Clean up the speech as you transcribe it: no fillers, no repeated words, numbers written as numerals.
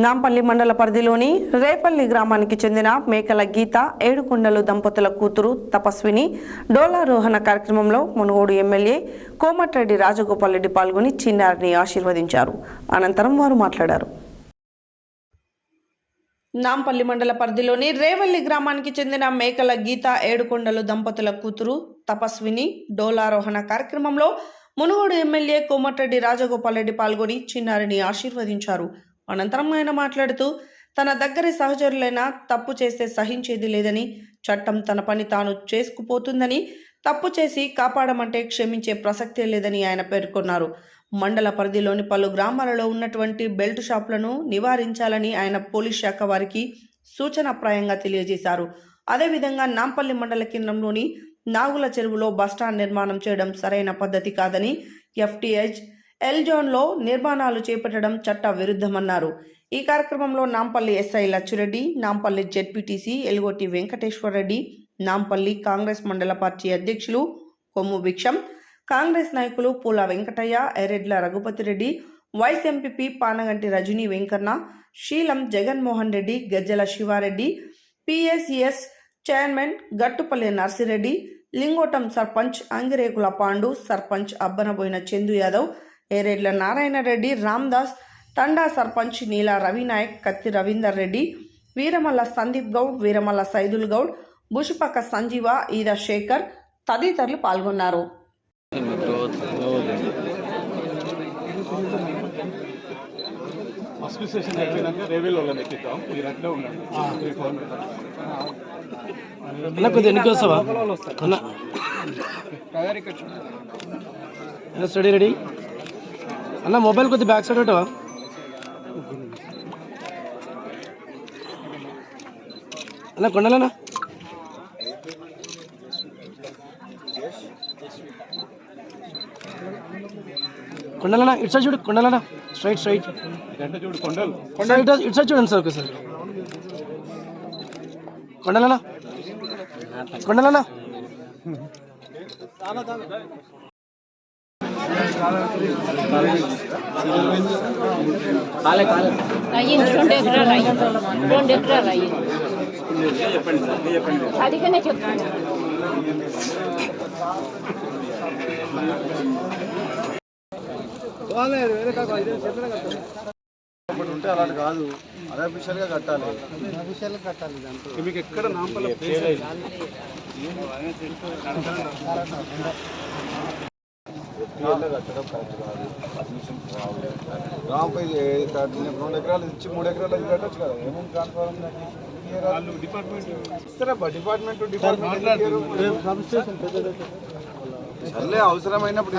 నాంపల్లి మండల పరిధిలోని రేపల్లి గ్రామానికి చెందిన మేకల గీత ఏడుకొండలు దంపతుల కూతురు తపస్విని డోలారోహణ కార్యక్రమంలో మునుగోడు ఎమ్మెల్యే కోమటిరెడ్డి రాజగోపాల్ రెడ్డి పాల్గొని చిన్నారిని ఆశీర్వదించారు. అనంతరం వారు మాట్లాడారు. నాంపల్లి మండల పరిధిలోని రేవల్లి గ్రామానికి చెందిన మేకల గీత ఏడుకొండలు దంపతుల కూతురు తపస్విని డోలారోహణ కార్యక్రమంలో మునుగోడు ఎమ్మెల్యే కోమటిరెడ్డి రాజగోపాల్ రెడ్డి పాల్గొని చిన్నారిని ఆశీర్వదించారు. అనంతరం ఆయన మాట్లాడుతూ తన దగ్గరి సహచరులైనా తప్పు చేస్తే సహించేది లేదని, చట్టం తన పని తాను చేసుకుపోతుందని, తప్పు చేసి కాపాడమంటే క్షమించే ప్రసక్తే లేదని ఆయన పేర్కొన్నారు. మండల పరిధిలోని పలు గ్రామాలలో ఉన్నటువంటి బెల్ట్ షాపులను నివారించాలని ఆయన పోలీస్ శాఖ వారికి సూచనాప్రాయంగా తెలియజేశారు. అదేవిధంగా నాంపల్లి మండల కేంద్రంలోని నాగుల చెరువులో బస్టాండ్ నిర్మాణం చేయడం సరైన పద్ధతి కాదని, ఎఫ్టీహెచ్ ఎల్ జోన్లో నిర్మాణాలు చేపట్టడం చట్ట విరుద్ధమన్నారు. ఈ కార్యక్రమంలో నాంపల్లి ఎస్ఐ లచ్చిరెడ్డి, నాంపల్లి జెడ్పీటీసీ ఎల్గోటి వెంకటేశ్వరరెడ్డి, నాంపల్లి కాంగ్రెస్ మండల పార్టీ అధ్యక్షులు కొమ్ము భిక్షం, కాంగ్రెస్ నాయకులు పూల వెంకటయ్య, ఎరెడ్ల రఘుపతిరెడ్డి, వైస్ ఎంపీపీ పానగంటి రజనీ వెంకన్న, శీలం జగన్మోహన్ రెడ్డి, గజ్జల శివారెడ్డి, పిఎస్సిఎస్ చైర్మన్ గట్టుపల్లి నర్సిరెడ్డి, లింగోటం సర్పంచ్ అంగిరేకుల పాండు, సర్పంచ్ అబ్బనబోయిన చందు యాదవ్, ఎరెడ్ల నారాయణ రెడ్డి, రామ్దాస్, తండా సర్పంచ్ నీలా రవినాయక్, కత్తి రవీందర్ రెడ్డి, వీరమల్ల సందీప్ గౌడ్, వీరమల్ల సైదుల్ గౌడ్, బుషుపక్క సంజీవ, ఈద శేఖర్ తదితరులు పాల్గొన్నారు. స్టడీ రెడీ అన్న, మొబైల్ కొద్ది బ్యాక్ సైడ్ పెట్టవా? అన్న కొండలనా కొండలనా ఇటు సైడ్ చూడు, కొండలనా స్ట్రైట్ స్ట్రైట్ చూడు, కొండలు ఇటు సైడ్ చూడండి సార్ ఒకసారి. కొండలనా కొండలనా అదిగానే చెప్తాను. ఉంటే అలాంటి కాదు, అన్అఫీషియల్ గా కట్టాలి. మీకు ఎక్కడ నాంపల్లి కట్టడం కరెక్ట్ కాదు. పర్మిషన్ రావాలి. రాంపై 2 ఎకరాలు ఇచ్చి 3 ఎకరాలు కట్టచ్చు కదా. ఏమేమి ట్రాన్స్ఫార్మర్ డిపార్ట్మెంట్ సర్లే అవసరమైనప్పుడు